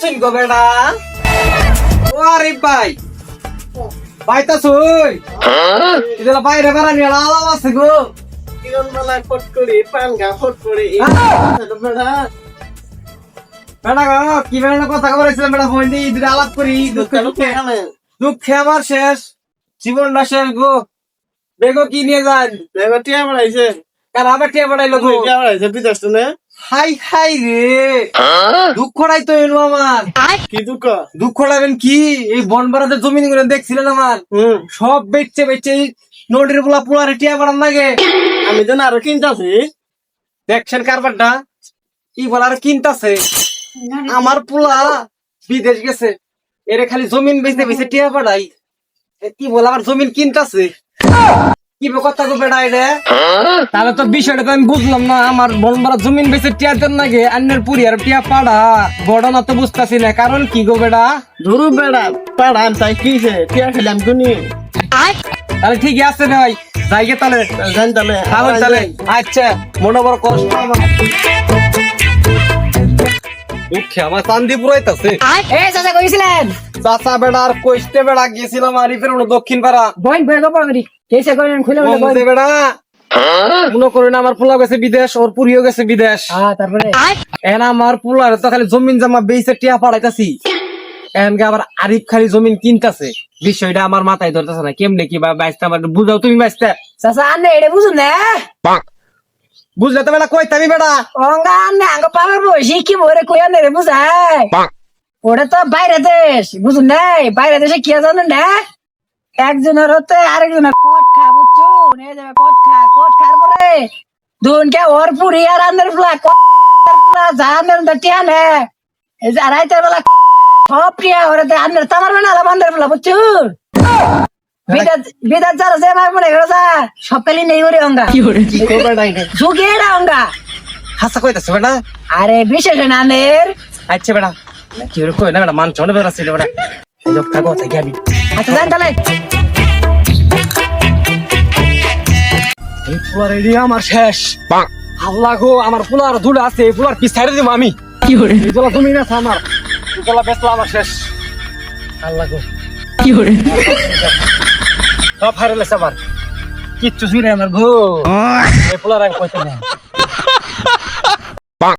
আসুন গো বেড়া ও আরে ভাই বাইতা শুই ইদলা বাইরে বেড়া নিয়ে আলাম আছে গো কিরণ মালায় ফট করি পাঙ্গা ফট করি বেড়া বেড়া গো কি বেড়া কথা বলেছিলাম বেড়া ফোন দিয়ে ইদরে আলাপ করি দুঃখে আমার শেষ জীবনটা শেষ গো বেগো কি নিয়ে যান টিয়া বাড়াইছে কার আবার টিয়া বাড়াইলো গো টিয়া বাড়াইছে বিদেশ না হাই হাই রে দুঃখটাই তো এলো আমার কি দুঃখ দুঃখ লাগবেন কি এই বনবারাতে জমিন গুলো দেখছিলেন আমার সব বেচছে বেচছে নদীর পোলা পোলারে টিয়া বাড়ান লাগে আমি তো আরো কিনতাছি দেখছেন কারবারটা কি বলা আর কিনতাছে আমার পোলা বিদেশ গেছে এরে খালি জমিন বেচতে বেচে টিয়া পাঠাই কি বলা আমার জমিন কিনতাছে কি কথা গো বেড়া রে তাহলে তো বিষয়টা তো আমি বুঝলাম না আমার বনবারা জমিন বেচে টিয়া দেন নাকি অন্যের পুরি আর টিয়া পাড়া ঘটনা তো বুঝতেছি না কারণ কি গো বেড়া ধরু বেড়া পাড়ান তাই কিছে টিয়া খেলাম গুনি তাহলে ঠিকই আছে ভাই যাইগে তাহলে জান তাহলে তাহলে আচ্ছা মনে বড় কষ্ট আমার দুঃখে আমার চান্দি পুরাইতাছে এ চাচা কইছিলেন চাচা বেড়া আর কইতে বেড়া গেছিলাম আরিফের দক্ষিণ পাড়া বইন বই গপ করি কেসে করেন খুলে বলে বলতে বেড়া মনে করেন আমার পোলা গেছে বিদেশ ওর পুরিও গেছে বিদেশ তারপরে এন আমার পোলার তো খালি জমিন জামা বেইছে টিয়া পাড়াইতাছি এনকে আবার আরিফ খালি জমিন কিনতাছে বিষয়টা আমার মাথায় ধরতেছে না কেমনে কি বা বাইসটা আমার বুঝাও তুমি বাইসটা চাচা আনে এড়ে বুঝুন না বুঝলে তো বেড়া কইতামি বেড়া অঙ্গা আনে আঙ্গ পাওয়ার বসি কি মরে কই আনে রে বুঝাই ওটা তো বাইরে দেশ বুঝুন নাই বাইরে দেশে কি জানেন না একজনের হতে আরেকজনের কোট খা বুঝছুন এই যাবে কোট খার পরে দুনকে ওর পুরি আর আন্দের ফুলা ফুলা জানের টিয়া নে এই যে রাইতের বেলা সব টিয়া ওরে আন্দের তামার বেনা আলাম আন্দের ফুলা বুঝছুন বিদাত যারা যে মার মনে করো যা সকালে নেই ওরে অঙ্গা ঝুঁকি এটা অঙ্গা হাসা কইতাছে বেড়া আরে বিশেষ নানের আচ্ছা বেড়া কি রে কই না বেড়া মান চলে বেড়া ছিল বেড়া এই লোক থাকো তাই গাবি আচ্ছা জান তাহলে এই পুলার এরিয়া আমার শেষ আল্লাহ গো আমার পুলার ধুলা আছে এই পুলার পিছ ছাইড়ে দিব আমি কি করে এগুলা তুমি না আমার এগুলা বেসলা আমার শেষ আল্লাহ গো কি করে সব হারাইলে আমার কিচ্ছু শুনে আমার গো এই পুলার আমি কইতে না